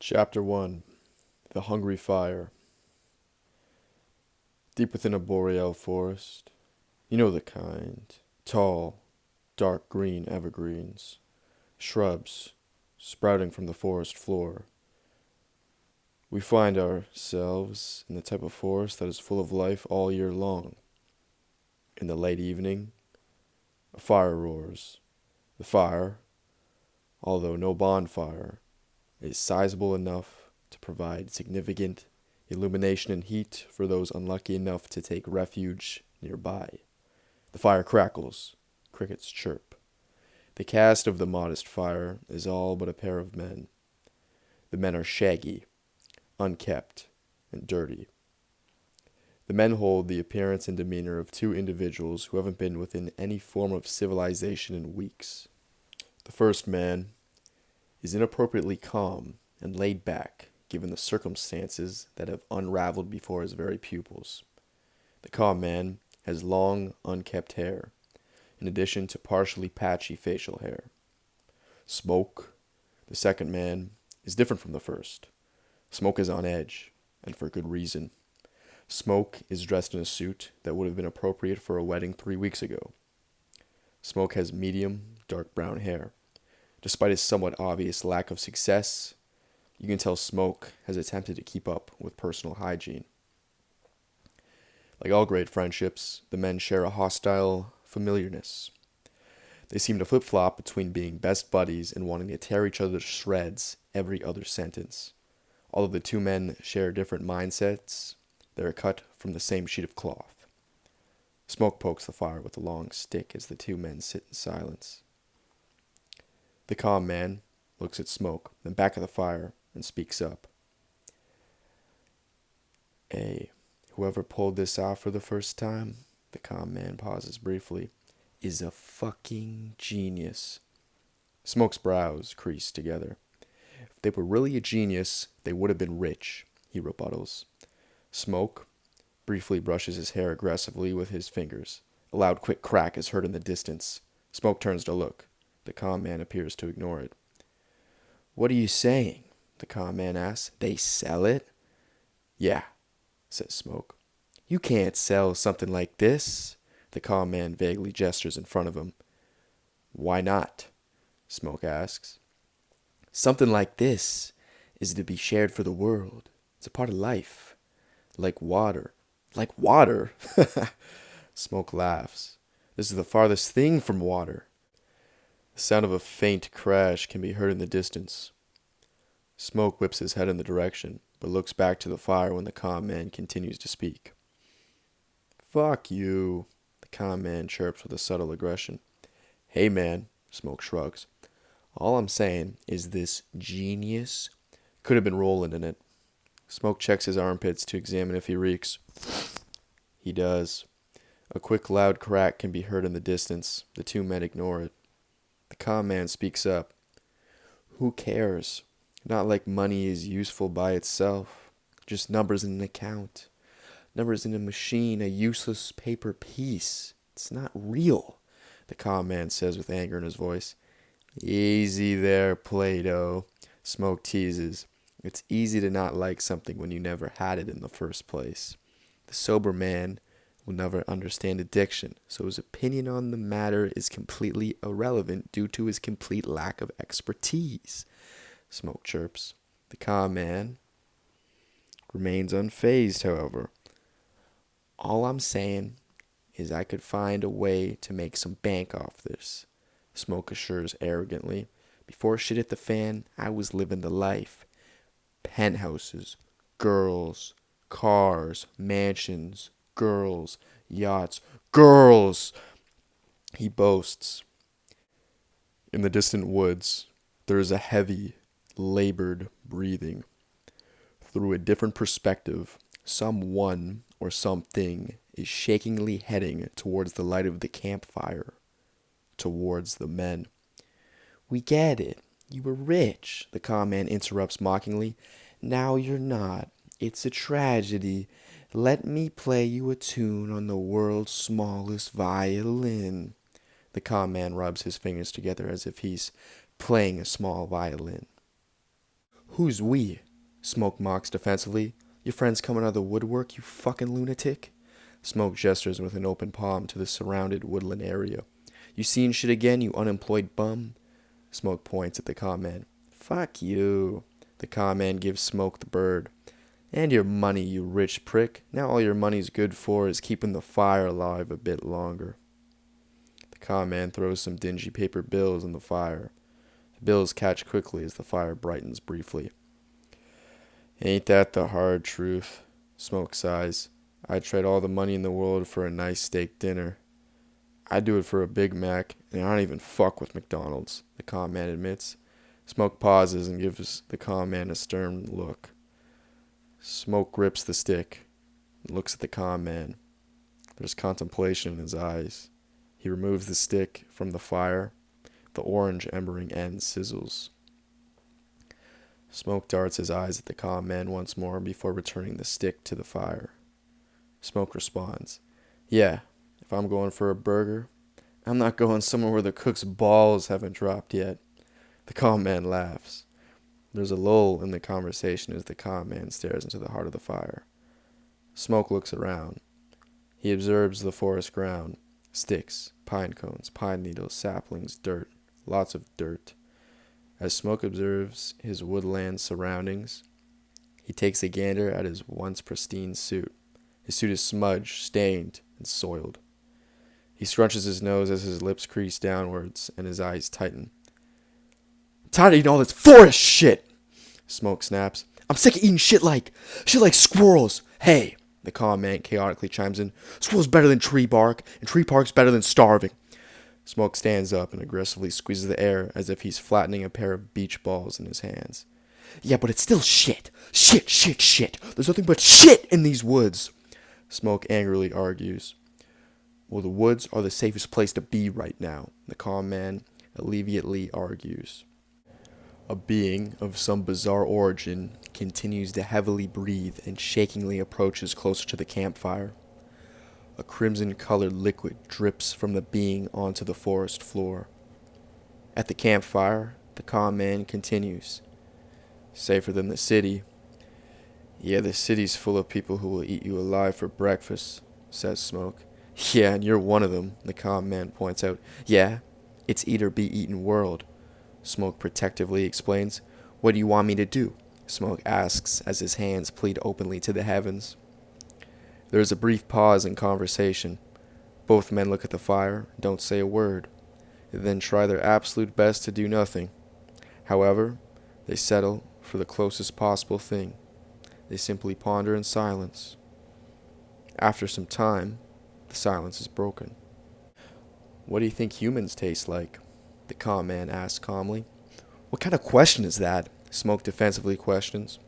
Chapter 1. The Hungry Fire. Deep within a boreal forest, you know the kind. Tall, dark green evergreens, shrubs sprouting from the forest floor. We find ourselves in the type of forest that is full of life all year long. In the late evening, a fire roars. The fire, although no bonfire, is sizable enough to provide significant illumination and heat for those unlucky enough to take refuge nearby. The fire crackles, crickets chirp. The cast of the modest fire is all but a pair of men. The men are shaggy, unkempt, and dirty. The men hold the appearance and demeanor of two individuals who haven't been within any form of civilization in weeks. The first man is inappropriately calm and laid back, given the circumstances that have unraveled before his very pupils. The calm man has long, unkempt hair, in addition to partially patchy facial hair. Smoke, the second man, is different from the first. Smoke is on edge, and for good reason. Smoke is dressed in a suit that would have been appropriate for a wedding 3 weeks ago. Smoke has medium, dark brown hair. Despite his somewhat obvious lack of success, you can tell Smoke has attempted to keep up with personal hygiene. Like all great friendships, the men share a hostile familiarness. They seem to flip-flop between being best buddies and wanting to tear each other to shreds every other sentence. Although the two men share different mindsets, they are cut from the same sheet of cloth. Smoke pokes the fire with a long stick as the two men sit in silence. The calm man looks at Smoke, then back at the fire, and speaks up. Whoever pulled this off for the first time, the calm man pauses briefly, is a fucking genius. Smoke's brows crease together. If they were really a genius, they would have been rich, he rebuttals. Smoke briefly brushes his hair aggressively with his fingers. A loud quick crack is heard in the distance. Smoke turns to look. The calm man appears to ignore it. What are you saying? The calm man asks. They sell it? Yeah, says Smoke. You can't sell something like this. The calm man vaguely gestures in front of him. Why not? Smoke asks. Something like this is to be shared for the world. It's a part of life. Like water. Like water? Smoke laughs. This is the farthest thing from water. The sound of a faint crash can be heard in the distance. Smoke whips his head in the direction, but looks back to the fire when the calm man continues to speak. Fuck you, the calm man chirps with a subtle aggression. Hey man, Smoke shrugs. All I'm saying is this genius could have been rolling in it. Smoke checks his armpits to examine if he reeks. He does. A quick loud crack can be heard in the distance. The two men ignore it. The calm man speaks up. Who cares? Not like money is useful by itself. Just numbers in an account. Numbers in a machine, a useless paper piece. It's not real, the calm man says with anger in his voice. Easy there, Plato, Smoke teases. It's easy to not like something when you never had it in the first place. The sober man will never understand addiction, so his opinion on the matter is completely irrelevant due to his complete lack of expertise. Smoke chirps. The calm man remains unfazed, however. All I'm saying is I could find a way to make some bank off this, Smoke assures arrogantly. Before shit hit the fan, I was living the life. Penthouses, girls, cars, mansions, girls, yachts, girls, he boasts. In the distant woods, there is a heavy, labored breathing. Through a different perspective, someone or something is shakingly heading towards the light of the campfire, towards the men. We get it. You were rich, the calm man interrupts mockingly. Now you're not. It's a tragedy. Let me play you a tune on the world's smallest violin. The calm man rubs his fingers together as if he's playing a small violin. Who's we? Smoke mocks defensively. Your friends coming out of the woodwork, you fucking lunatic? Smoke gestures with an open palm to the surrounded woodland area. You seen shit again, you unemployed bum? Smoke points at the con man. Fuck you. The con man gives Smoke the bird. And your money, you rich prick. Now all your money's good for is keeping the fire alive a bit longer. The con man throws some dingy paper bills in the fire. The bills catch quickly as the fire brightens briefly. Ain't that the hard truth? Smoke sighs. I'd trade all the money in the world for a nice steak dinner. I'd do it for a Big Mac, and I don't even fuck with McDonald's, the con man admits. Smoke pauses and gives the con man a stern look. Smoke grips the stick and looks at the con man. There's contemplation in his eyes. He removes the stick from the fire. The orange embering end sizzles. Smoke darts his eyes at the con man once more before returning the stick to the fire. Smoke responds, Yeah, if I'm going for a burger, I'm not going somewhere where the cook's balls haven't dropped yet. The con man laughs. There's a lull in the conversation as the con man stares into the heart of the fire. Smoke looks around. He observes the forest ground. Sticks, pine cones, pine needles, saplings, dirt. Lots of dirt. As Smoke observes his woodland surroundings, he takes a gander at his once pristine suit. His suit is smudged, stained, and soiled. He scrunches his nose as his lips crease downwards and his eyes tighten. I'm tired of eating all this forest shit, Smoke snaps. I'm sick of eating shit like squirrels. Hey, the con man chaotically chimes in. Squirrels better than tree bark, and tree bark's better than starving. Smoke stands up and aggressively squeezes the air as if he's flattening a pair of beach balls in his hands. Yeah, but it's still shit. Shit. There's nothing but shit in these woods. Smoke angrily argues. Well, the woods are the safest place to be right now, the con man alleviately argues. A being of some bizarre origin continues to heavily breathe and shakingly approaches closer to the campfire. A crimson-colored liquid drips from the being onto the forest floor. At the campfire, the con man continues. Safer than the city. Yeah, the city's full of people who will eat you alive for breakfast, says Smoke. Yeah, and you're one of them, the con man points out. Yeah, it's eat or be eaten world. Smoke protectively explains. What do you want me to do? Smoke asks as his hands plead openly to the heavens. There is a brief pause in conversation. Both men look at the fire, don't say a word. They then try their absolute best to do nothing. However, they settle for the closest possible thing. They simply ponder in silence. After some time, the silence is broken. What do you think humans taste like? The con man asks calmly. What kind of question is that? Smoke defensively questions.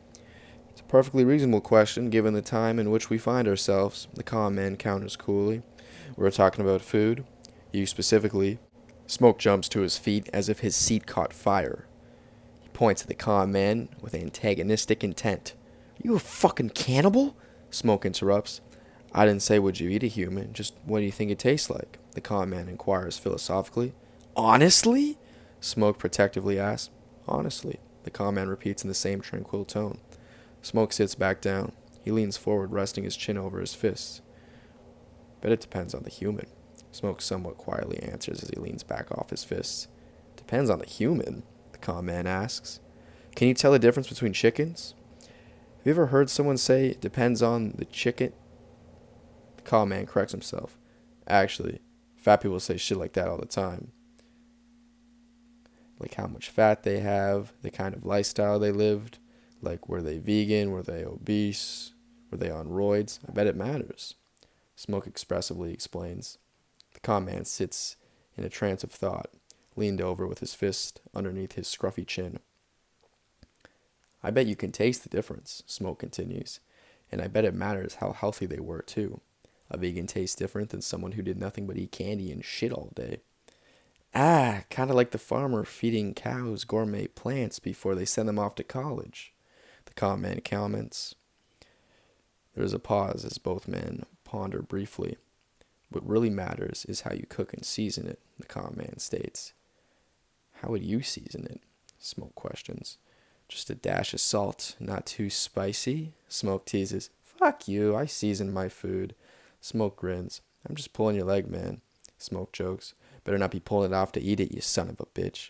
It's a perfectly reasonable question given the time in which we find ourselves, the con man counters coolly. We're talking about food. You specifically. Smoke jumps to his feet as if his seat caught fire. He points at the con man with antagonistic intent. Are you a fucking cannibal? Smoke interrupts. I didn't say would you eat a human, just what do you think it tastes like? The con man inquires philosophically. Honestly? Smoke protectively asks. Honestly, the con man repeats in the same tranquil tone. Smoke sits back down. He leans forward, resting his chin over his fists. Bet it depends on the human. Smoke somewhat quietly answers as he leans back off his fists. Depends on the human, the con man asks. Can you tell the difference between chickens? Have you ever heard someone say it depends on the chicken? The con man corrects himself. Actually, fat people say shit like that all the time. Like how much fat they have, the kind of lifestyle they lived, like were they vegan, were they obese, were they on roids? I bet it matters. Smoke expressively explains. The con man sits in a trance of thought, leaned over with his fist underneath his scruffy chin. I bet you can taste the difference, Smoke continues, and I bet it matters how healthy they were too. A vegan tastes different than someone who did nothing but eat candy and shit all day. Kind of like the farmer feeding cows gourmet plants before they send them off to college, the con man comments. There is a pause as both men ponder briefly. What really matters is how you cook and season it, the con man states. How would you season it? Smoke questions. Just a dash of salt, not too spicy. Smoke teases. Fuck you, I seasoned my food. Smoke grins. I'm just pulling your leg, man. Smoke jokes. Better not be pulling it off to eat it, you son of a bitch.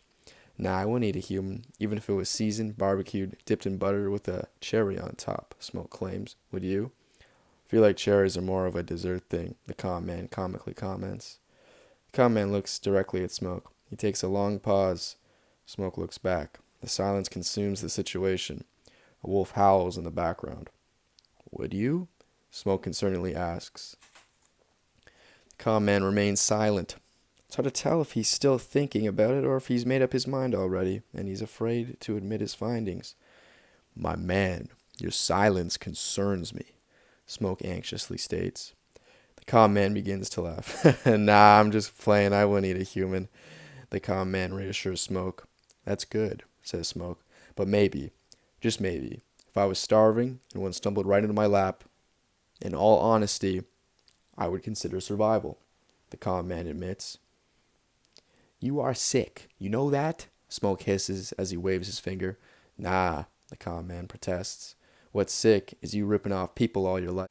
Nah, I wouldn't eat a human, even if it was seasoned, barbecued, dipped in butter with a cherry on top, Smoke claims. Would you? Feel like cherries are more of a dessert thing, the calm man comically comments. The calm man looks directly at Smoke. He takes a long pause. Smoke looks back. The silence consumes the situation. A wolf howls in the background. Would you? Smoke concernedly asks. The calm man remains silent. It's hard to tell if he's still thinking about it or if he's made up his mind already, and he's afraid to admit his findings. My man, your silence concerns me, Smoke anxiously states. The calm man begins to laugh. Nah, I'm just playing. I wouldn't eat a human. The calm man reassures Smoke. That's good, says Smoke. But maybe, just maybe, if I was starving and one stumbled right into my lap, in all honesty, I would consider survival, the calm man admits. You are sick. You know that? Smoke hisses as he waves his finger. Nah, the calm man protests. What's sick is you ripping off people all your life.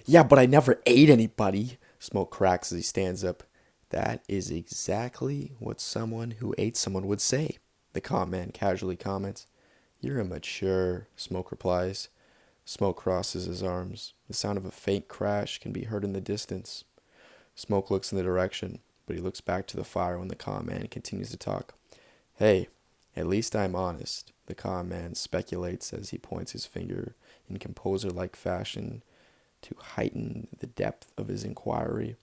Yeah, but I never ate anybody, Smoke cracks as he stands up. That is exactly what someone who ate someone would say, the calm man casually comments. You're immature, Smoke replies. Smoke crosses his arms. The sound of a faint crash can be heard in the distance. Smoke looks in the direction, but he looks back to the fire when the calm man continues to talk. Hey, at least I'm honest, the calm man speculates as he points his finger in composer-like fashion to heighten the depth of his inquiry.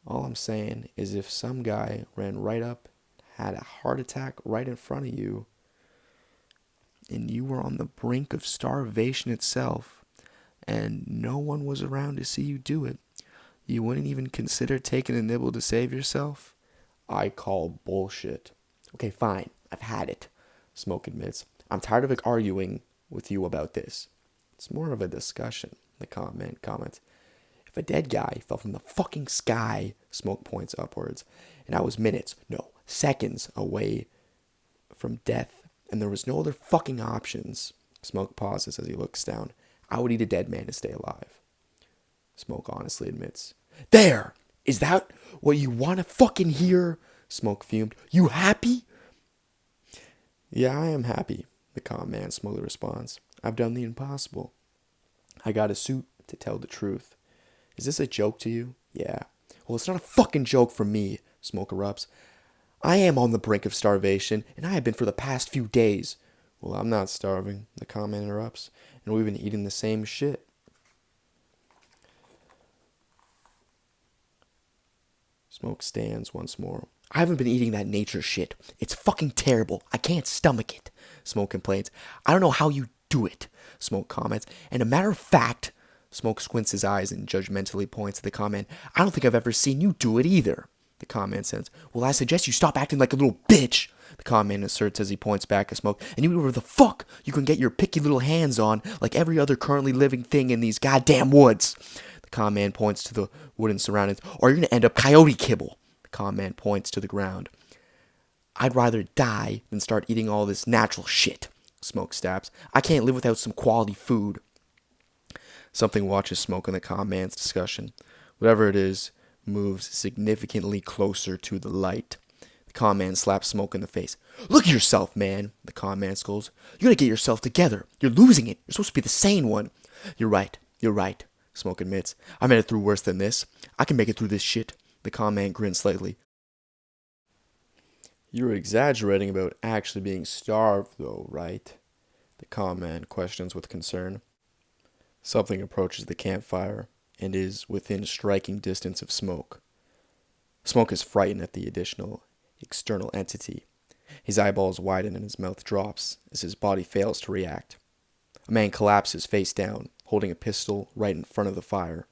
All I'm saying is if some guy ran right up, had a heart attack right in front of you, and you were on the brink of starvation itself, and no one was around to see you do it, you wouldn't even consider taking a nibble to save yourself? I call bullshit. Okay, fine. I've had it, Smoke admits. I'm tired of arguing with you about this. It's more of a discussion, the calm man comments. If a dead guy fell from the fucking sky, Smoke points upwards, and I was minutes, no, seconds away from death, and there was no other fucking options, Smoke pauses as he looks down, I would eat a dead man to stay alive. Smoke honestly admits. There! Is that what you want to fucking hear? Smoke fumed. You happy? Yeah, I am happy, the calm man slowly responds. I've done the impossible. I got a suit to tell the truth. Is this a joke to you? Yeah. Well, it's not a fucking joke for me, Smoke erupts. I am on the brink of starvation, and I have been for the past few days. Well, I'm not starving, the calm man interrupts, and we've been eating the same shit. Smoke stands once more. I haven't been eating that nature shit. It's fucking terrible. I can't stomach it, Smoke complains. I don't know how you do it, Smoke comments. And a matter of fact, Smoke squints his eyes and judgmentally points to the comment. I don't think I've ever seen you do it either, the comment says. Well, I suggest you stop acting like a little bitch, the comment asserts as he points back at Smoke. And you whatever the fuck you can get your picky little hands on like every other currently living thing in these goddamn woods. The calm man points to the wooden surroundings. Or you're going to end up coyote kibble. The calm man points to the ground. I'd rather die than start eating all this natural shit, Smoke stabs. I can't live without some quality food. Something watches Smoke and the calm man's discussion. Whatever it is, moves significantly closer to the light. The calm man slaps Smoke in the face. Look at yourself, man, the calm man scolds. You gotta get yourself together. You're losing it. You're supposed to be the sane one. You're right, Smoke admits. I made it through worse than this. I can make it through this shit. The calm man grins slightly. You're exaggerating about actually being starved, though, right? The calm man questions with concern. Something approaches the campfire and is within striking distance of Smoke. Smoke is frightened at the additional external entity. His eyeballs widen and his mouth drops as his body fails to react. A man collapses face down, holding a pistol right in front of the fire.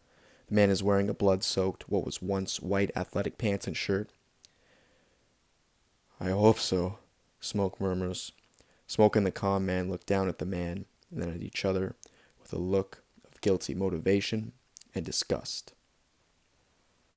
The man is wearing a blood-soaked, what was once white athletic pants and shirt. I hope so, Smoke murmurs. Smoke and the calm man look down at the man and then at each other with a look of guilty motivation and disgust.